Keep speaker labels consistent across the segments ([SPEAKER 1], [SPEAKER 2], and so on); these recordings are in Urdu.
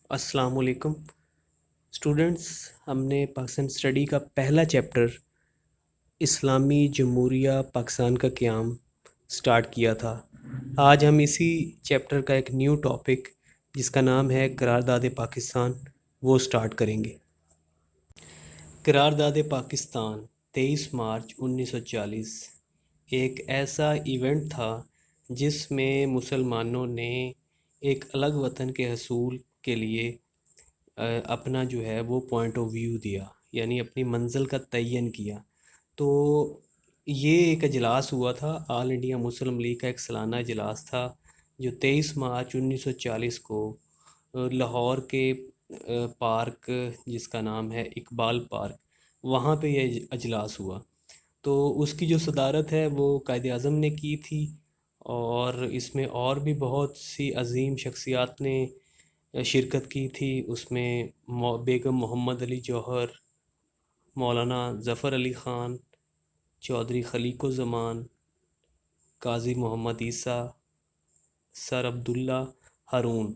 [SPEAKER 1] السلام علیکم اسٹوڈنٹس. ہم نے پاکستان اسٹڈی کا پہلا چیپٹر اسلامی جمہوریہ پاکستان کا قیام سٹارٹ کیا تھا. آج ہم اسی چیپٹر کا ایک نیو ٹاپک جس کا نام ہے قرارداد پاکستان وہ سٹارٹ کریں گے. قرارداد پاکستان 23 مارچ 1940 ایک ایسا ایونٹ تھا جس میں مسلمانوں نے ایک الگ وطن کے حصول کے لیے اپنا جو ہے وہ پوائنٹ آف ویو دیا، یعنی اپنی منزل کا تعین کیا. تو یہ ایک اجلاس ہوا تھا، آل انڈیا مسلم لیگ کا ایک سالانہ اجلاس تھا جو 23 مارچ 1940 کو لاہور کے پارک جس کا نام ہے اقبال پارک، وہاں پہ یہ اجلاس ہوا. تو اس کی جو صدارت ہے وہ قائد اعظم نے کی تھی، اور اس میں اور بھی بہت سی عظیم شخصیات نے شرکت کی تھی. اس میں بیگم محمد علی جوہر، مولانا ظفر علی خان، چودھری خلیق الزمان، قاضی محمد عیسیٰ، سر عبداللہ ہارون،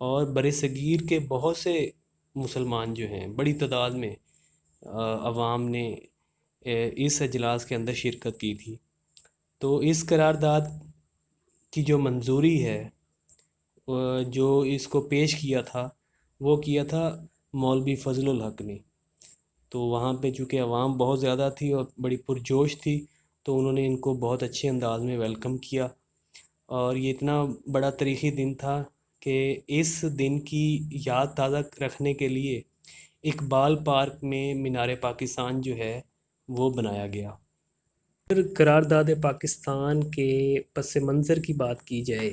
[SPEAKER 1] اور برصغیر کے بہت سے مسلمان جو ہیں بڑی تعداد میں عوام نے اس اجلاس کے اندر شرکت کی تھی. تو اس قرارداد کی جو منظوری ہے، جو اس کو پیش کیا تھا وہ کیا تھا مولوی فضل الحق نے. تو وہاں پہ چونکہ عوام بہت زیادہ تھی اور بڑی پرجوش تھی، تو انہوں نے ان کو بہت اچھے انداز میں ویلکم کیا. اور یہ اتنا بڑا تاریخی دن تھا کہ اس دن کی یاد تازہ رکھنے کے لیے اقبال پارک میں مینار پاکستان جو ہے وہ بنایا گیا. اگر قرارداد پاکستان کے پس منظر کی بات کی جائے،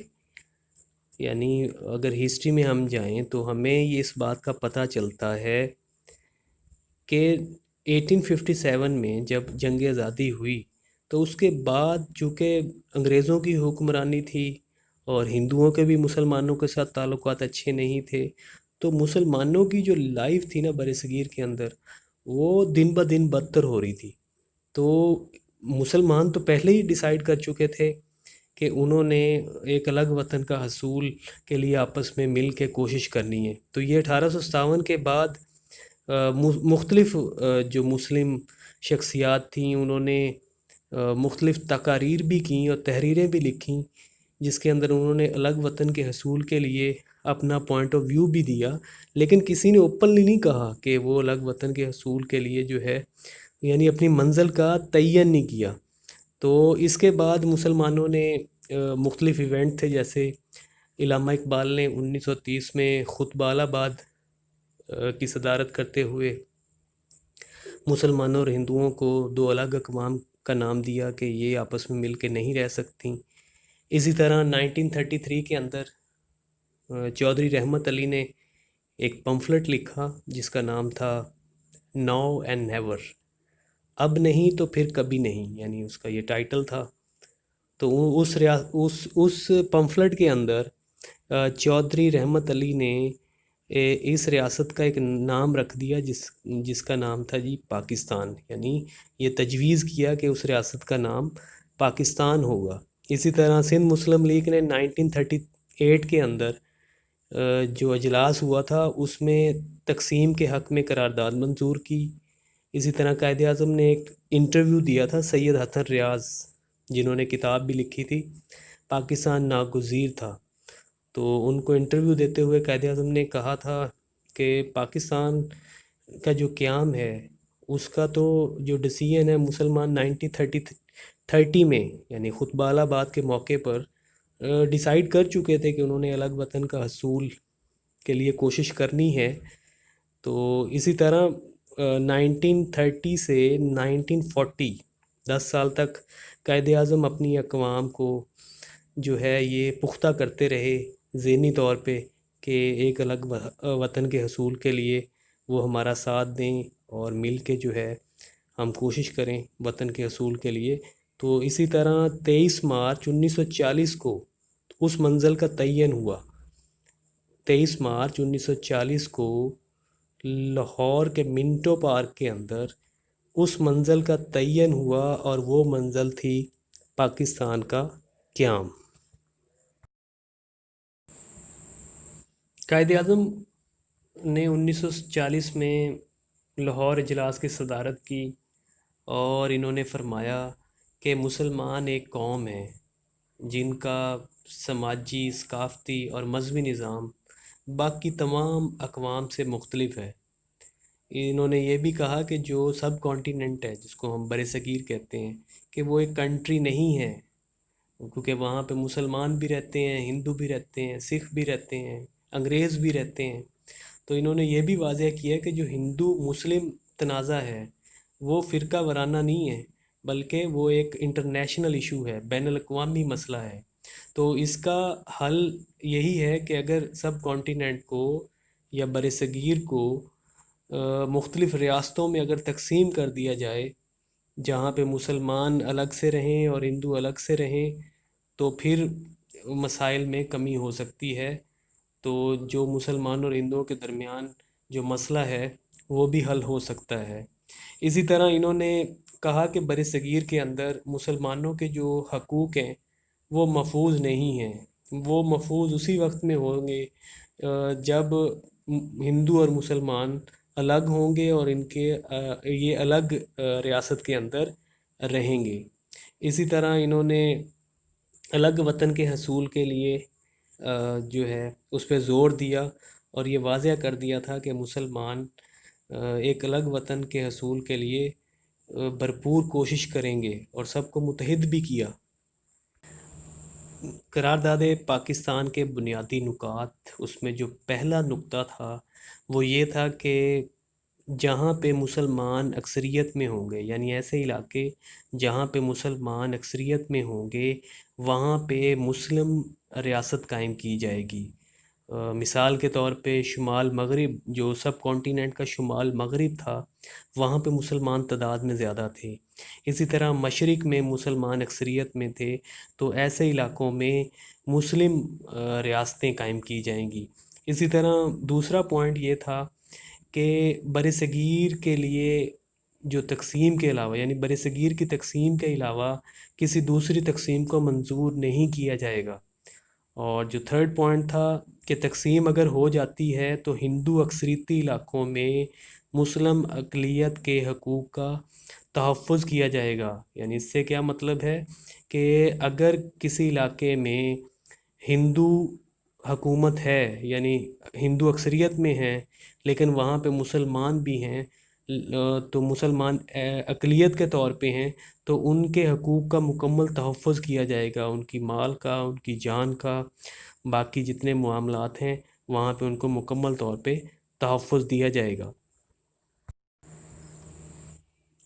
[SPEAKER 1] یعنی اگر ہسٹری میں ہم جائیں تو ہمیں یہ اس بات کا پتہ چلتا ہے کہ 1857 میں جب جنگ آزادی ہوئی تو اس کے بعد چونکہ انگریزوں کی حکمرانی تھی اور ہندوؤں کے بھی مسلمانوں کے ساتھ تعلقات اچھے نہیں تھے، تو مسلمانوں کی جو لائف تھی نا برصغیر کے اندر، وہ دن بہ دن بدتر ہو رہی تھی. تو مسلمان تو پہلے ہی ڈیسائیڈ کر چکے تھے کہ انہوں نے ایک الگ وطن کا حصول کے لیے آپس میں مل کے کوشش کرنی ہے. تو یہ 1857 کے بعد مختلف جو مسلم شخصیات تھیں انہوں نے مختلف تقاریر بھی کیں اور تحریریں بھی لکھیں، جس کے اندر انہوں نے الگ وطن کے حصول کے لیے اپنا پوائنٹ آف ویو بھی دیا. لیکن کسی نے اوپنلی نہیں کہا کہ وہ الگ وطن کے حصول کے لیے جو ہے یعنی اپنی منزل کا تعین نہیں کیا. تو اس کے بعد مسلمانوں نے مختلف ایونٹ تھے، جیسے علامہ اقبال نے 1930 میں خطبہ آباد کی صدارت کرتے ہوئے مسلمانوں اور ہندوؤں کو دو الگ اقوام کا نام دیا کہ یہ آپس میں مل کے نہیں رہ سکتیں. اسی طرح 1933 کے اندر چودھری رحمت علی نے ایک پمفلٹ لکھا جس کا نام تھا ناؤ اینڈ نیور، اب نہیں تو پھر کبھی نہیں، یعنی اس کا یہ ٹائٹل تھا. تو اس پمفلٹ کے اندر چودھری رحمت علی نے اس ریاست کا ایک نام رکھ دیا جس کا نام تھا جی پاکستان، یعنی یہ تجویز کیا کہ اس ریاست کا نام پاکستان ہوگا. اسی طرح سندھ مسلم لیگ نے 1938 کے اندر جو اجلاس ہوا تھا اس میں تقسیم کے حق میں قرارداد منظور کی. اسی طرح قائد اعظم نے ایک انٹرویو دیا تھا سید حسن ریاض، جنہوں نے کتاب بھی لکھی تھی پاکستان ناگزیر تھا. تو ان کو انٹرویو دیتے ہوئے قائد اعظم نے کہا تھا کہ پاکستان کا جو قیام ہے اس کا تو جو ڈیسیژن ہے مسلمان 1930 میں یعنی خطبہ آباد کے موقع پر ڈیسائیڈ کر چکے تھے کہ انہوں نے الگ وطن کا حصول کے لیے کوشش کرنی ہے. تو اسی طرح 1930 سے 1940 10 سال تک قائد اعظم اپنی اقوام کو جو ہے یہ پختہ کرتے رہے ذہنی طور پہ کہ ایک الگ وطن کے حصول کے لیے وہ ہمارا ساتھ دیں اور مل کے جو ہے ہم کوشش کریں وطن کے حصول کے لیے. تو اسی طرح 23 مارچ 1940 کو اس منزل کا تعین ہوا. 23 مارچ 1940 کو لاہور کے منٹو پارک کے اندر اس منزل کا تعین ہوا، اور وہ منزل تھی پاکستان کا قیام. قائد اعظم نے 1940 میں لاہور اجلاس کی صدارت کی، اور انہوں نے فرمایا کہ مسلمان ایک قوم ہے جن کا سماجی، ثقافتی اور مذہبی نظام باقی تمام اقوام سے مختلف ہے۔ انہوں نے یہ بھی کہا کہ جو سب کانٹیننٹ ہے، جس کو ہم برصغیر کہتے ہیں، کہ وہ ایک کنٹری نہیں ہے، کیونکہ وہاں پہ مسلمان بھی رہتے ہیں، ہندو بھی رہتے ہیں، سکھ بھی رہتے ہیں، انگریز بھی رہتے ہیں۔ تو انہوں نے یہ بھی واضح کیا کہ جو ہندو مسلم تنازع ہے وہ فرقہ وارانہ نہیں ہے، بلکہ وہ ایک انٹرنیشنل ایشو ہے، بین الاقوامی مسئلہ ہے۔ تو اس کا حل یہی ہے کہ اگر سب کانٹیننٹ کو یا برصغیر کو مختلف ریاستوں میں اگر تقسیم کر دیا جائے، جہاں پہ مسلمان الگ سے رہیں اور ہندو الگ سے رہیں، تو پھر مسائل میں کمی ہو سکتی ہے۔ تو جو مسلمانوں اور ہندوؤں کے درمیان جو مسئلہ ہے وہ بھی حل ہو سکتا ہے۔ اسی طرح انہوں نے کہا کہ برصغیر کے اندر مسلمانوں کے جو حقوق ہیں وہ محفوظ نہیں ہیں، وہ محفوظ اسی وقت میں ہوں گے جب ہندو اور مسلمان الگ ہوں گے اور ان کے یہ الگ ریاست کے اندر رہیں گے۔ اسی طرح انہوں نے الگ وطن کے حصول کے لیے جو ہے اس پہ زور دیا، اور یہ واضح کر دیا تھا کہ مسلمان ایک الگ وطن کے حصول کے لیے بھرپور کوشش کریں گے، اور سب کو متحد بھی کیا۔ قرارداد پاکستان کے بنیادی نکات، اس میں جو پہلا نکتہ تھا وہ یہ تھا کہ جہاں پہ مسلمان اکثریت میں ہوں گے، یعنی ایسے علاقے جہاں پہ مسلمان اکثریت میں ہوں گے، وہاں پہ مسلم ریاست قائم کی جائے گی۔ مثال کے طور پہ شمال مغرب، جو سب کانٹیننٹ کا شمال مغرب تھا، وہاں پہ مسلمان تعداد میں زیادہ تھے۔ اسی طرح مشرق میں مسلمان اکثریت میں تھے، تو ایسے علاقوں میں مسلم ریاستیں قائم کی جائیں گی۔ اسی طرح دوسرا پوائنٹ یہ تھا کہ برصغیر کے لیے جو تقسیم کے علاوہ، یعنی برصغیر کی تقسیم کے علاوہ کسی دوسری تقسیم کو منظور نہیں کیا جائے گا۔ اور جو تھرڈ پوائنٹ تھا کہ تقسیم اگر ہو جاتی ہے تو ہندو اکثریتی علاقوں میں مسلم اقلیت کے حقوق کا تحفظ کیا جائے گا۔ یعنی اس سے کیا مطلب ہے کہ اگر کسی علاقے میں ہندو حکومت ہے، یعنی ہندو اکثریت میں ہیں، لیکن وہاں پہ مسلمان بھی ہیں، تو مسلمان اقلیت کے طور پہ ہیں، تو ان کے حقوق کا مکمل تحفظ کیا جائے گا، ان کی مال کا، ان کی جان کا، باقی جتنے معاملات ہیں وہاں پہ ان کو مکمل طور پہ تحفظ دیا جائے گا۔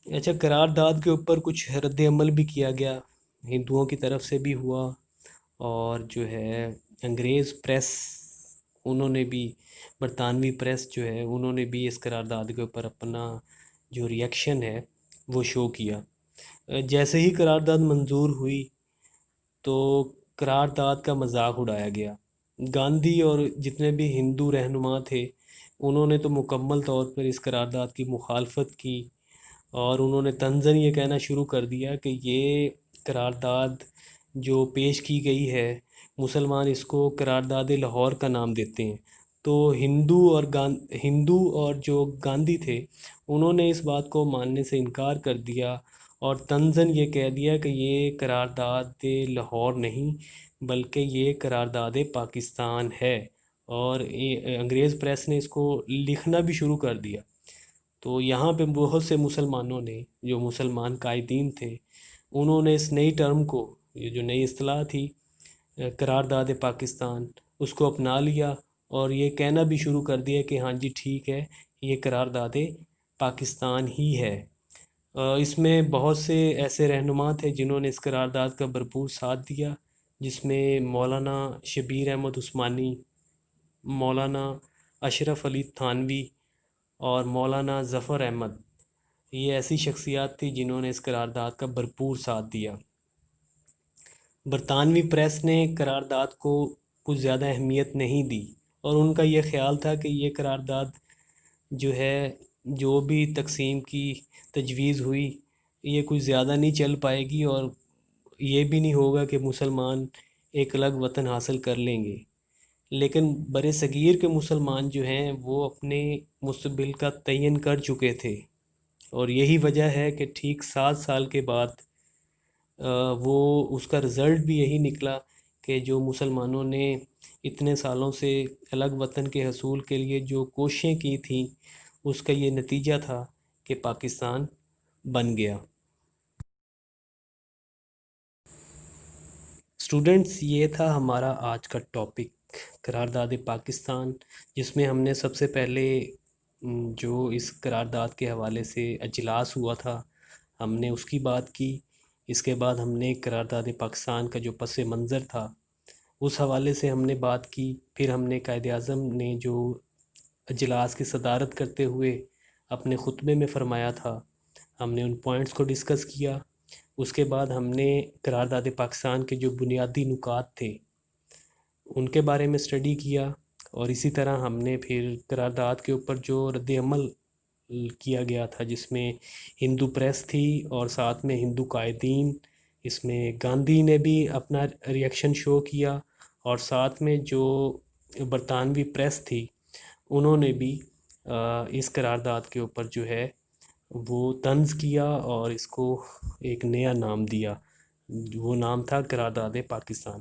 [SPEAKER 1] اچھا، قرارداد کے اوپر کچھ رد عمل بھی کیا گیا، ہندوؤں کی طرف سے بھی ہوا، اور جو ہے انگریز پریس، انہوں نے بھی، برطانوی پریس جو ہے انہوں نے بھی اس قرارداد کے اوپر اپنا جو ریئیکشن ہے وہ شو کیا۔ جیسے ہی قرارداد منظور ہوئی تو قرارداد کا مذاق اڑایا گیا۔ گاندھی اور جتنے بھی ہندو رہنما تھے انہوں نے تو مکمل طور پر اس قرارداد کی مخالفت کی، اور انہوں نے طنزاً یہ کہنا شروع کر دیا کہ یہ قرارداد جو پیش کی گئی ہے، مسلمان اس کو قرارداد لاہور کا نام دیتے ہیں۔ تو ہندو اور جو گاندھی تھے انہوں نے اس بات کو ماننے سے انکار کر دیا، اور طنزاً یہ کہہ دیا کہ یہ قرارداد لاہور نہیں بلکہ یہ قرارداد پاکستان ہے، اور انگریز پریس نے اس کو لکھنا بھی شروع کر دیا۔ تو یہاں پہ بہت سے مسلمانوں نے، جو مسلمان قائدین تھے، انہوں نے اس نئی ٹرم کو، یہ جو نئی اصطلاح تھی قرارداد پاکستان، اس کو اپنا لیا، اور یہ کہنا بھی شروع کر دیا کہ ہاں جی ٹھیک ہے، یہ قرارداد پاکستان ہی ہے۔ اس میں بہت سے ایسے رہنما تھے جنہوں نے اس قرارداد کا بھرپور ساتھ دیا، جس میں مولانا شبیر احمد عثمانی، مولانا اشرف علی تھانوی اور مولانا ظفر احمد، یہ ایسی شخصیات تھی جنہوں نے اس قرارداد کا بھرپور ساتھ دیا۔ برطانوی پریس نے قرارداد کو کچھ زیادہ اہمیت نہیں دی، اور ان کا یہ خیال تھا کہ یہ قرارداد جو ہے، جو بھی تقسیم کی تجویز ہوئی، یہ کچھ زیادہ نہیں چل پائے گی، اور یہ بھی نہیں ہوگا کہ مسلمان ایک الگ وطن حاصل کر لیں گے۔ لیکن بر صغیر کے مسلمان جو ہیں وہ اپنے مستقبل کا تعین کر چکے تھے، اور یہی وجہ ہے کہ ٹھیک 7 سال کے بعد وہ اس کا رزلٹ بھی یہی نکلا کہ جو مسلمانوں نے اتنے سالوں سے الگ وطن کے حصول کے لیے جو کوششیں کی تھیں، اس کا یہ نتیجہ تھا کہ پاکستان بن گیا۔ اسٹوڈنٹس، یہ تھا ہمارا آج کا ٹاپک، قرارداد پاکستان، جس میں ہم نے سب سے پہلے جو اس قرارداد کے حوالے سے اجلاس ہوا تھا ہم نے اس کی بات کی۔ اس کے بعد ہم نے قرارداد پاکستان کا جو پس منظر تھا اس حوالے سے ہم نے بات کی۔ پھر ہم نے قائد اعظم نے جو اجلاس کی صدارت کرتے ہوئے اپنے خطبے میں فرمایا تھا، ہم نے ان پوائنٹس کو ڈسکس کیا۔ اس کے بعد ہم نے قرارداد پاکستان کے جو بنیادی نکات تھے ان کے بارے میں اسٹڈی کیا، اور اسی طرح ہم نے پھر قرارداد کے اوپر جو رد عمل کیا گیا تھا، جس میں ہندو پریس تھی اور ساتھ میں ہندو قائدین، اس میں گاندھی نے بھی اپنا ریئیکشن شو کیا، اور ساتھ میں جو برطانوی پریس تھی انہوں نے بھی اس قرارداد کے اوپر جو ہے وہ طنز کیا اور اس کو ایک نیا نام دیا، وہ نام تھا قرارداد پاکستان۔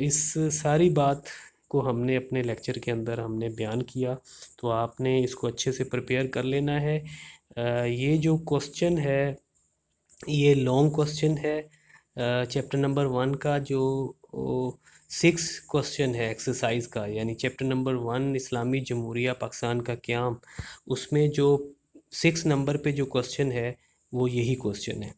[SPEAKER 1] اس ساری بات کو ہم نے اپنے لیکچر کے اندر ہم نے بیان کیا، تو آپ نے اس کو اچھے سے پریپیئر کر لینا ہے۔ یہ جو کوسچن ہے یہ لانگ کوسچن ہے، چیپٹر نمبر 1 کا جو 6 کوسچن ہے ایکسرسائز کا، یعنی چیپٹر نمبر 1 اسلامی جمہوریہ پاکستان کا قیام، اس میں جو 6 نمبر پہ جو کوسچن ہے وہ یہی کوسچن ہے۔